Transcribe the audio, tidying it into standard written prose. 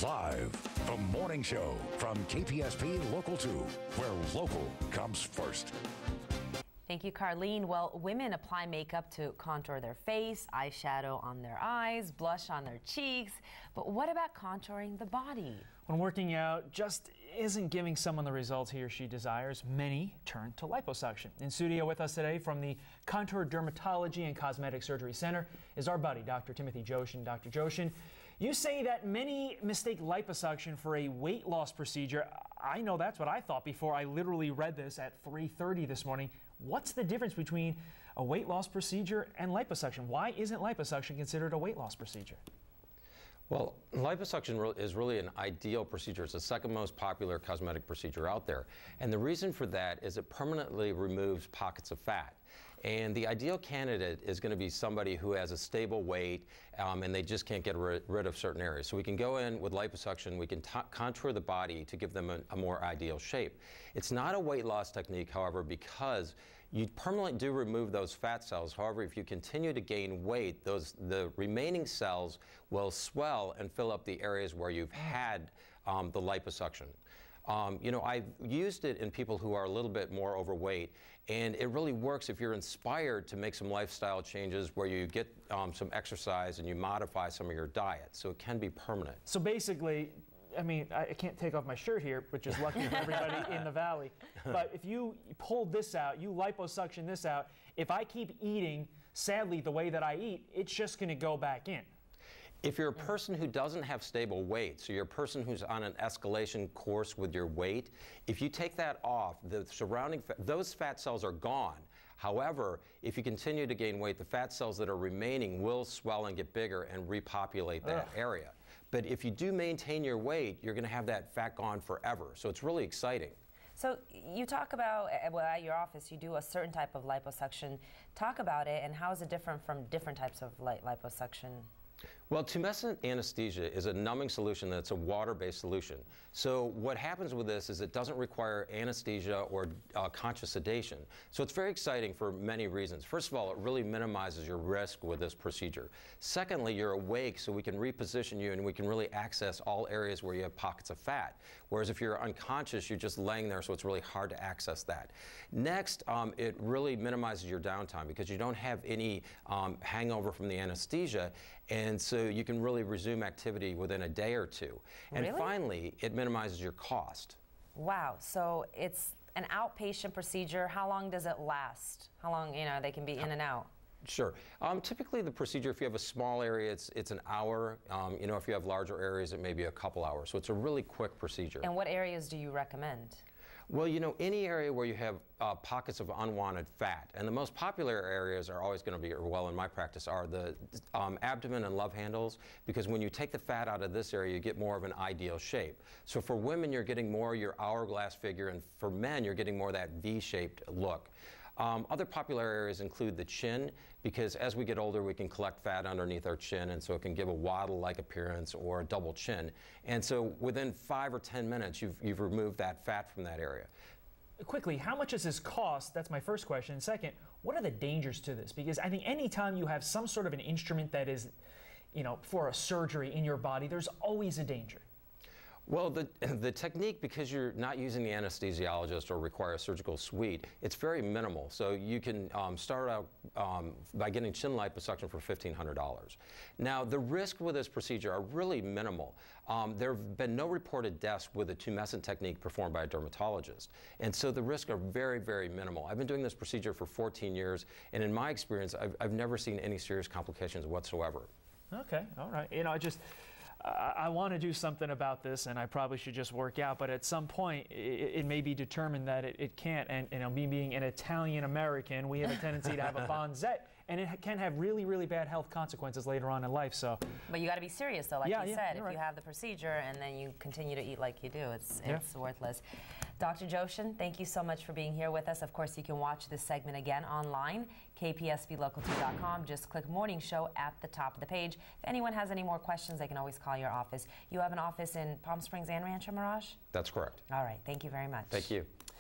Live, the morning show from KPSP Local 2, where local comes first. Thank you, Carlene. Well, women apply makeup to contour their face, eyeshadow on their eyes, blush on their cheeks. But what about contouring the body? When working out just isn't giving someone the results he or she desires, many turn to liposuction. In studio with us today from the Contour Dermatology and Cosmetic Surgery Center is our buddy, Dr. Timothy Jochen. Dr. Jochen, you say that many mistake liposuction for a weight loss procedure. I know that's what I thought before I literally read this at 3:30 this morning. What's the difference between a weight loss procedure and liposuction? Why isn't liposuction considered a weight loss procedure? Well, liposuction is really an ideal procedure. It's the second most popular cosmetic procedure out there. And the reason for that is it permanently removes pockets of fat. And the ideal candidate is going to be somebody who has a stable weight and they just can't get rid of certain areas. So we can go in with liposuction, we can contour the body to give them a more ideal shape. It's not a weight loss technique, however, because you permanently do remove those fat cells. However, if you continue to gain weight, the remaining cells will swell and fill up the areas where you've had the liposuction. You know, I've used it in people who are a little bit more overweight, and it really works if you're inspired to make some lifestyle changes where you get some exercise and you modify some of your diet. So it can be permanent. So basically, I mean, I can't take off my shirt here, which is lucky for everybody in the valley. But if you pulled this out, you liposuction this out, if I keep eating, sadly, the way that I eat, it's just going to go back in. If you're a person who doesn't have stable weight, so you're a person who's on an escalation course with your weight, if you take that off, the surrounding those fat cells are gone. However, if you continue to gain weight, the fat cells that are remaining will swell and get bigger and repopulate that area. But if you do maintain your weight, you're going to have that fat gone forever. So it's really exciting. So you talk about, well, at your office, you do a certain type of liposuction. Talk about it, and how is it different from different types of liposuction? Well, tumescent anesthesia is a numbing solution that's a water-based solution. So what happens with this is it doesn't require anesthesia or conscious sedation. So it's very exciting for many reasons. First of all, it really minimizes your risk with this procedure. Secondly, you're awake, so we can reposition you and we can really access all areas where you have pockets of fat. Whereas if you're unconscious, you're just laying there, so it's really hard to access that. Next, it really minimizes your downtime because you don't have any hangover from the anesthesia. And so you can really resume activity within a day or two. And Really? finally, it minimizes your cost. Wow. So it's an outpatient procedure. How long does it last? How long, you know, they can be in and out? Sure. Typically, the procedure, if you have a small area, it's an hour. You know, if you have larger areas, it may be a couple hours. So it's a really quick procedure. And what areas do you recommend? Well, you know, any area where you have pockets of unwanted fat, and the most popular areas are always going to be, or well, in my practice, are the abdomen and love handles, because when you take the fat out of this area, you get more of an ideal shape. So for women, you're getting more your hourglass figure, and for men, you're getting more that V-shaped look. Other popular areas include the chin, because as we get older, we can collect fat underneath our chin, and so it can give a waddle-like appearance or a double chin. And so within 5 or 10 minutes, you've removed that fat from that area. Quickly, how much does this cost? That's my first question. Second, what are the dangers to this? Because I think anytime you have some sort of an instrument that is, you know, for a surgery in your body, there's always a danger. Well, the technique, because you're not using the anesthesiologist or require a surgical suite, it's very minimal. So you can start out by getting chin liposuction for $1,500. Now, the risks with this procedure are really minimal. There have been no reported deaths with the tumescent technique performed by a dermatologist. And so the risks are very, very minimal. I've been doing this procedure for 14 years, and in my experience, I've never seen any serious complications whatsoever. Okay, all right. You know, I want to do something about this, and I probably should just work out, but at some point it may be determined that it can't. And you know, me being an Italian American, we have a tendency to have a bonzette, and it can have really, really bad health consequences later on in life. So, But you got to be serious, though, like you said. If right. you have the procedure and then you continue to eat like you do, it's worthless. Dr. Jochen, thank you so much for being here with us. Of course, you can watch this segment again online, kpsblocal2.com. Just click Morning Show at the top of the page. If anyone has any more questions, they can always call your office. You have an office in Palm Springs and Rancho, Mirage? That's correct. All right. Thank you very much. Thank you.